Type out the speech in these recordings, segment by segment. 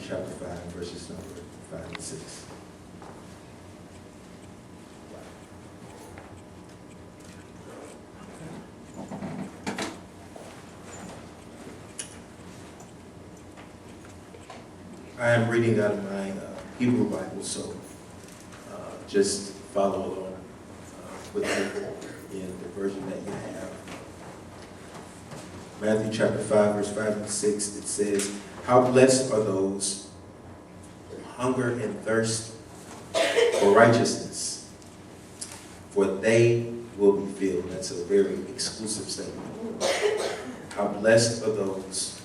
chapter 5, verses number 5 and 6. I am reading out of my Hebrew Bible, so just follow along with me in the version that you have. Matthew chapter 5, verse 5 and 6, it says, "How blessed are those who hunger and thirst for righteousness, for they will be filled." That's a very exclusive statement. How blessed are those,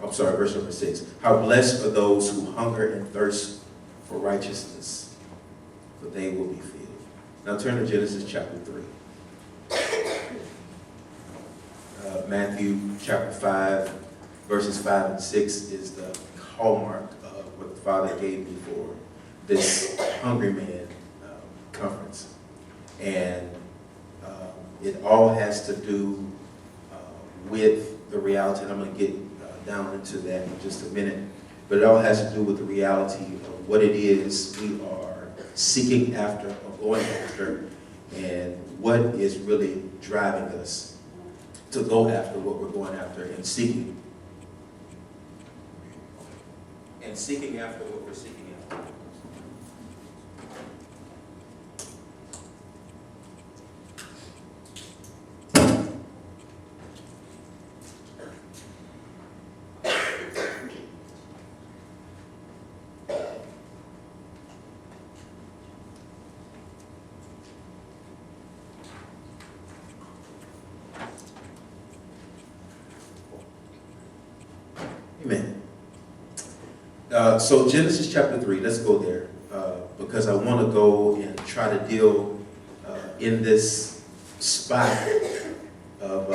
verse number 6. "How blessed are those who hunger and thirst for righteousness, for they will be filled." Now turn to Genesis chapter 3. Matthew chapter 5, verses 5 and 6 is the hallmark of what the Father gave me for this Hungry Man conference. And it all has to do with the reality, and I'm going to get down into that in just a minute, but it all has to do with the reality of what it is we are seeking after or going after, and what is really driving us to go after what we're going after and seeking after what we're seeking after. Amen. So Genesis chapter 3, let's go there, because I want to go and try to deal in this spot of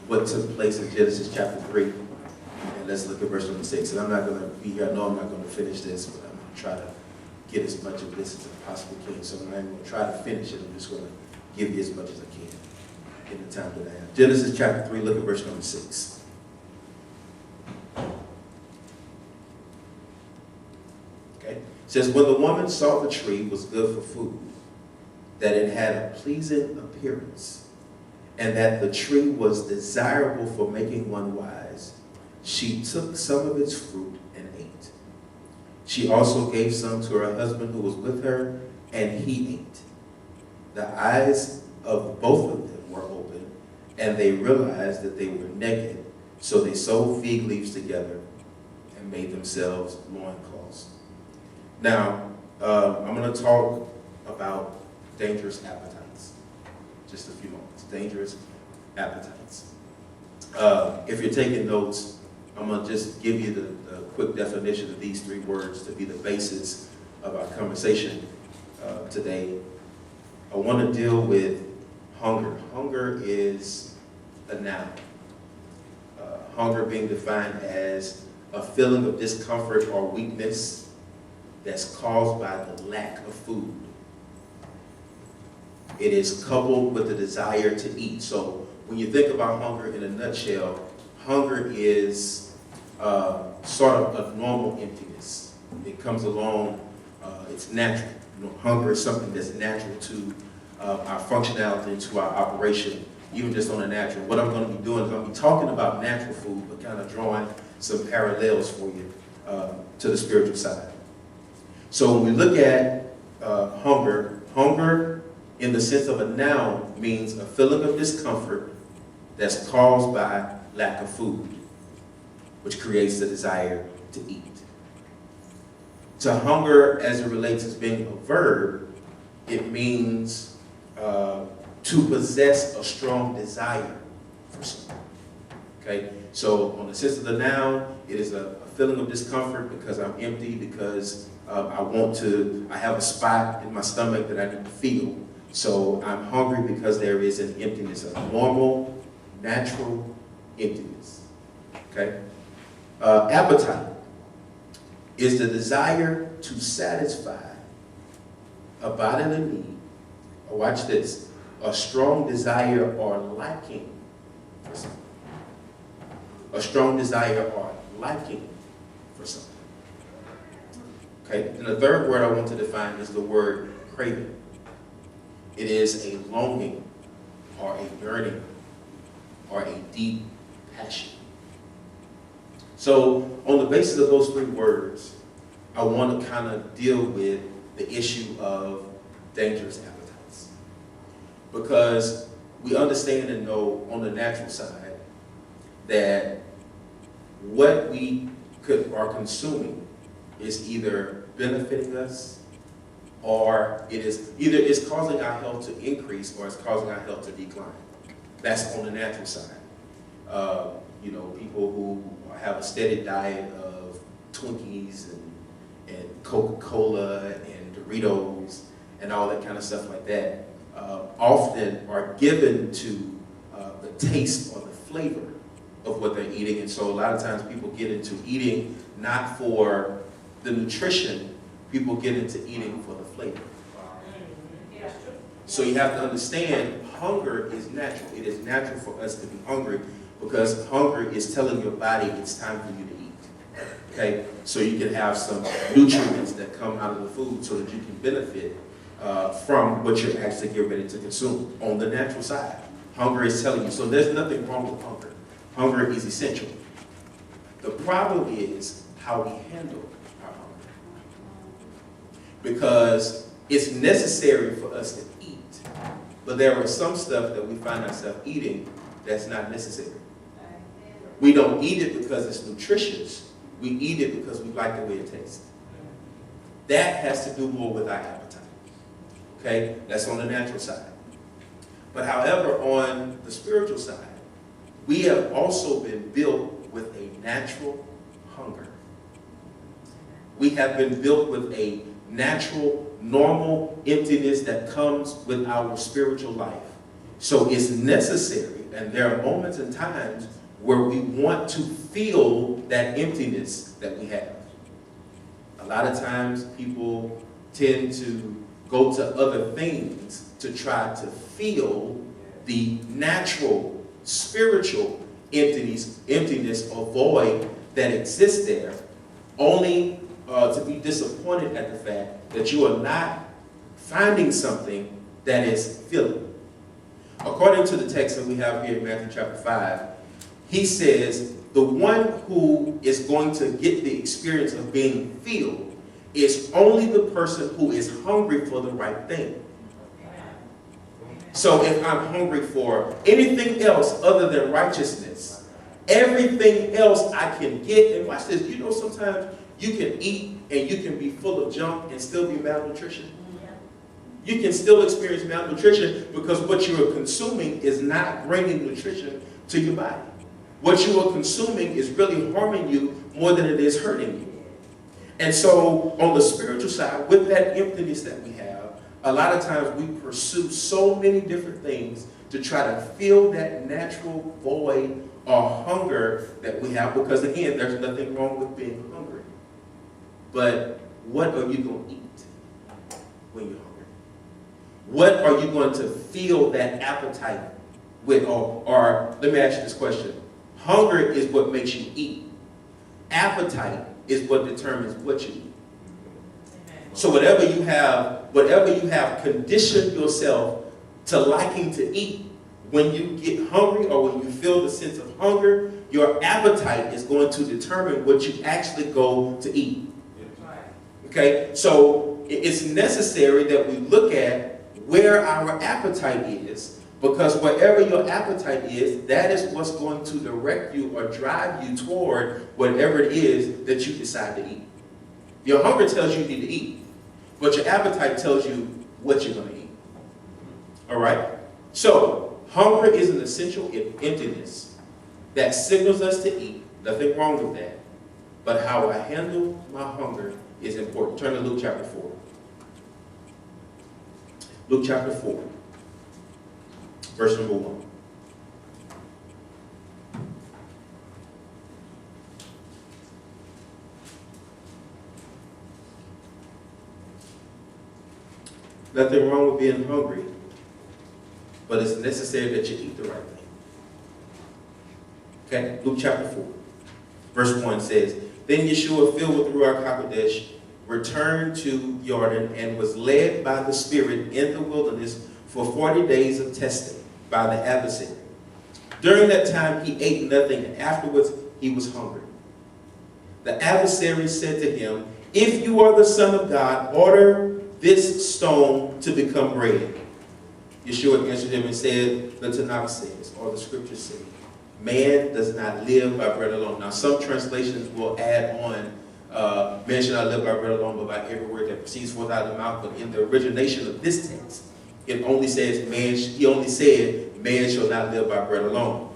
what took place in Genesis chapter 3. And let's look at verse number 6. And I'm not going to be here. I know I'm not going to finish this, but I'm going to try to get as much of this as I possibly can. So I'm going to try to finish it. I'm just going to give you as much as I can in the time that I have. Genesis chapter 3, look at verse number 6. It says, "When the woman saw the tree was good for food, that it had a pleasing appearance, and that the tree was desirable for making one wise, she took some of its fruit and ate. She also gave some to her husband who was with her, and he ate. The eyes of both of them were open, and they realized that they were naked, so they sewed fig leaves together and made themselves loincloths." Now, I'm going to talk about dangerous appetites. Just a few moments. Dangerous appetites. If you're taking notes, I'm going to just give you the quick definition of these three words to be the basis of our conversation today. I want to deal with hunger. Hunger is a noun. Hunger being defined as a feeling of discomfort or weakness that's caused by the lack of food. It is coupled with the desire to eat. So when you think about hunger in a nutshell, hunger is sort of a normal emptiness. It comes along, it's natural. Hunger is something that's natural to our functionality, to our operation, even just on a natural. What I'm going to be doing is I'm going to be talking about natural food, but kind of drawing some parallels for you to the spiritual side. So when we look at hunger, hunger in the sense of a noun means a feeling of discomfort that's caused by lack of food, which creates the desire to eat. To hunger, as it relates as being a verb, it means to possess a strong desire for something. Okay? So on the sense of the noun, it is a feeling of discomfort because I'm empty, because I have a spot in my stomach that I need to feel. So I'm hungry because there is an emptiness, a normal, natural emptiness. Okay? Appetite is the desire to satisfy a bodily need, or watch this, a strong desire or liking for something. A strong desire or liking for something. Okay, and the third word I want to define is the word craving. It is a longing or a yearning or a deep passion. So on the basis of those three words, I want to kind of deal with the issue of dangerous appetites. Because we understand and know on the natural side that what we are consuming is either benefiting us, or it's causing our health to increase, or it's causing our health to decline. That's on the natural side. People who have a steady diet of Twinkies and Coca-Cola and Doritos and all that kind of stuff like that, often are given to the taste or the flavor of what they're eating. And so a lot of times people get into eating not for the nutrition, people get into eating for the flavor. So you have to understand, hunger is natural. It is natural for us to be hungry because hunger is telling your body it's time for you to eat. Okay? So you can have some nutrients that come out of the food so that you can benefit from what you're actually getting ready to consume. On the natural side, hunger is telling you. So there's nothing wrong with hunger. Hunger is essential. The problem is how we handle our hunger. Because it's necessary for us to eat, but there are some stuff that we find ourselves eating that's not necessary. We don't eat it because it's nutritious. We eat it because we like the way it tastes. That has to do more with our appetite. Okay? That's on the natural side. But however, on the spiritual side, we have also been built with a natural hunger. We have been built with a natural, normal emptiness that comes with our spiritual life. So it's necessary, and there are moments and times where we want to feel that emptiness that we have. A lot of times people tend to go to other things to try to feel the natural, spiritual emptiness or void that exists there, only to be disappointed at the fact that you are not finding something that is filling. According to the text that we have here in Matthew chapter 5, he says the one who is going to get the experience of being filled is only the person who is hungry for the right thing. So if I'm hungry for anything else other than righteousness, everything else I can get, and watch this, sometimes you can eat and you can be full of junk and still be malnutrition. You can still experience malnutrition because what you are consuming is not bringing nutrition to your body. What you are consuming is really harming you more than it is hurting you. And so on the spiritual side, with that emptiness that we have, a lot of times we pursue so many different things to try to fill that natural void or hunger that we have, because again, there's nothing wrong with being hungry. But what are you going to eat when you're hungry? What are you going to feel that appetite with? Or let me ask you this question. Hunger is what makes you eat. Appetite is what determines what you eat. So whatever you have conditioned yourself to liking to eat, when you get hungry or when you feel the sense of hunger, your appetite is going to determine what you actually go to eat. Okay? So it's necessary that we look at where our appetite is, because wherever your appetite is, that is what's going to direct you or drive you toward whatever it is that you decide to eat. Your hunger tells you you need to eat, but your appetite tells you what you're going to eat. All right? So, hunger is an essential emptiness that signals us to eat. Nothing wrong with that. But how I handle my hunger is important. Turn to Luke chapter 4. Luke chapter 4. Verse number 1. Nothing wrong with being hungry, but it's necessary that you eat the right thing. Okay, Luke chapter 4, verse 1 says, Then Yeshua, filled with Ruach HaKodesh, returned to Jordan and was led by the Spirit in the wilderness for 40 days of testing by the adversary. During that time he ate nothing, and afterwards he was hungry. The adversary said to him, "If you are the Son of God, order this stone to become bread." Yeshua answered him and said, the Tanakh says, or the scriptures say, man does not live by bread alone. Now some translations will add on, man shall not live by bread alone, but by every word that proceeds forth out of the mouth. But in the origination of this text, it only says, he only said, man shall not live by bread alone.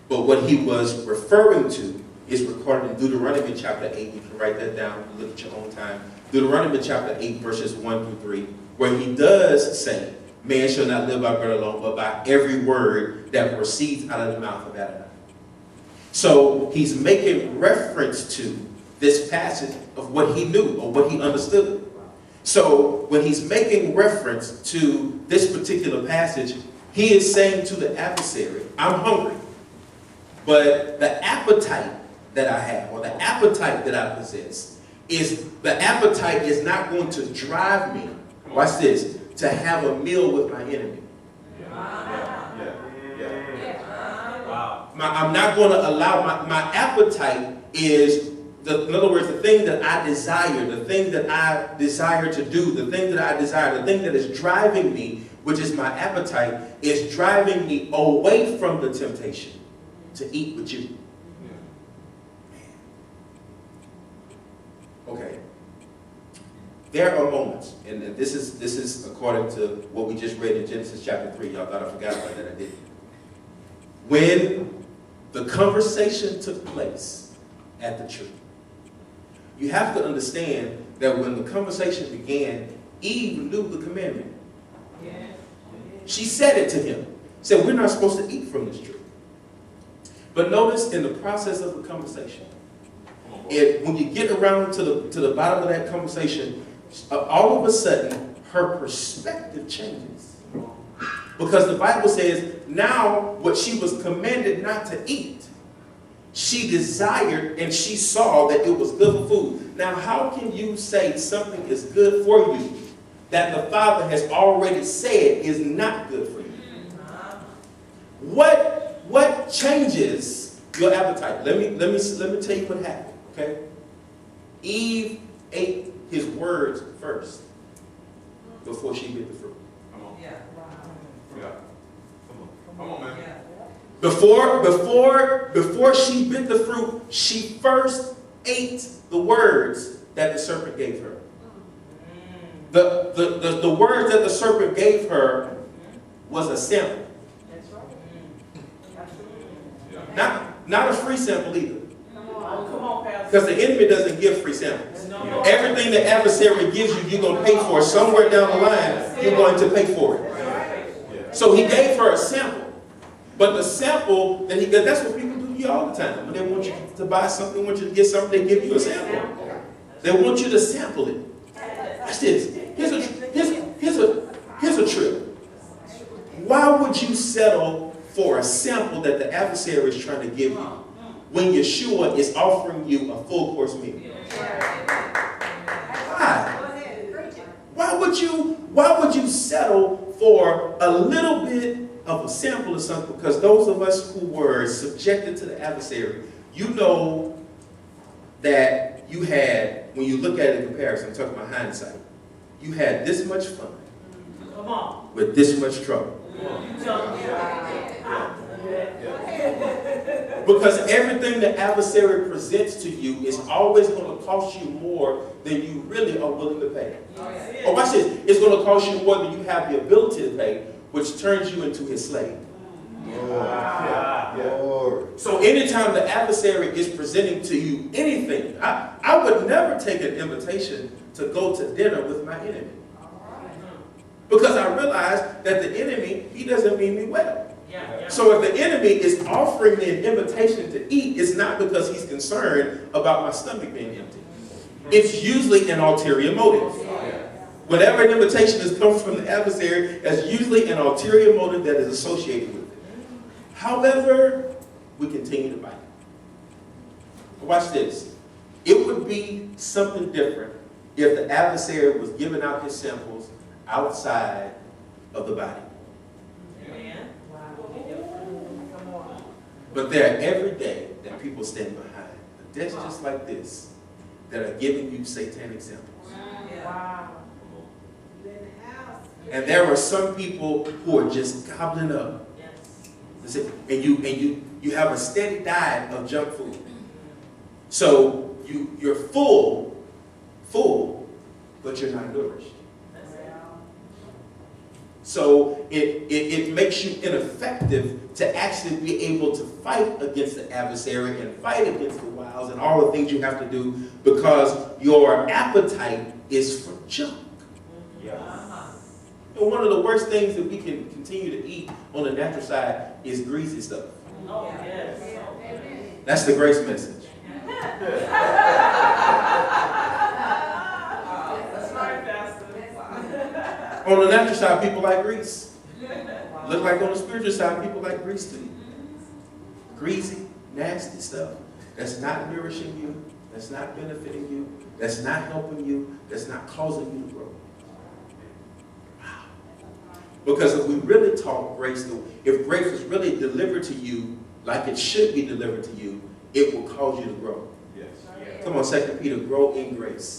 But what he was referring to is recorded in Deuteronomy chapter 8. You can write that down, look at your own time. Deuteronomy chapter 8, verses 1 through 3, where he does say, man shall not live by bread alone, but by every word that proceeds out of the mouth of Adonai. So he's making reference to this passage of what he knew or what he understood. So when he's making reference to this particular passage, he is saying to the adversary, I'm hungry, but the appetite that I have, or the appetite that I possess, the appetite is not going to drive me, watch this, to have a meal with my enemy. I'm not going to allow, my appetite is, in other words, the thing that I desire, the thing that I desire to do, the thing that I desire, the thing that is driving me, which is my appetite, is driving me away from the temptation to eat with you. Okay. There are moments, and this is according to what we just read in Genesis chapter 3. Y'all thought I forgot about that, I didn't. When the conversation took place at the tree, you have to understand that when the conversation began, Eve knew the commandment. She said it to him. Said, we're not supposed to eat from this tree. But notice in the process of the conversation, when you get around to the bottom of that conversation, all of a sudden, her perspective changes. Because the Bible says, now what she was commanded not to eat, she desired and she saw that it was good for food. Now, how can you say something is good for you that the Father has already said is not good for you? What changes your appetite? Let me tell you what happened, okay? Eve ate his words first before she bit the fruit. Come on. Yeah. Yeah. Come on, man. Before she bit the fruit, she first ate the words that the serpent gave her. The words that the serpent gave her was a sample. That's right. Not a free sample either. Come on, Pastor. Because the enemy doesn't give free samples. Everything the adversary gives you, you're going to pay for. Somewhere down the line, you're going to pay for it. So he gave her a sample. But the sample, that's what people do to you all the time. When they want you to buy something, want you to get something, they give you a sample. They want you to sample it. Watch this. Here's a trick. Why would you settle for a sample that the adversary is trying to give you when Yeshua is offering you a full course meal? Why would you settle for a little bit of a sample of something? Because those of us who were subjected to the adversary, you know that you had, when you look at it in comparison, I'm talking about hindsight, you had this much fun with this much trouble. Because everything the adversary presents to you is always going to cost you more than you really are willing to pay. Oh, watch this. It's going to cost you more than you have the ability to pay, which turns you into his slave. So anytime the adversary is presenting to you anything, I would never take an invitation to go to dinner with my enemy. Because I realize that the enemy, he doesn't mean me well. So if the enemy is offering me an invitation to eat, it's not because he's concerned about my stomach being empty. It's usually an ulterior motive. Whenever an invitation has come from the adversary, that's usually an ulterior motive that is associated with it. However, we continue to bite. Watch this. It would be something different if the adversary was giving out his samples outside of the body. Amen. Come on. But there are every day that people stand behind a desk just like this that are giving you satanic samples. Wow. And there are some people who are just gobbling up. Yes. And you have a steady diet of junk food. So you're full, but you're not nourished. That's it. So it makes you ineffective to actually be able to fight against the adversary and fight against the wiles and all the things you have to do because your appetite is for junk. And one of the worst things that we can continue to eat on the natural side is greasy stuff. Oh, yes. That's the grace message. That's right, Pastor. On the natural side, people like grease. Look like on the spiritual side, people like grease too. Greasy, nasty stuff that's not nourishing you, that's not benefiting you, that's not helping you, that's not causing you to grow. Wow. Because if we really talk grace, if grace was really delivered to you like it should be delivered to you, it will cause you to grow. Yes. Come on, 2 Peter, grow in grace.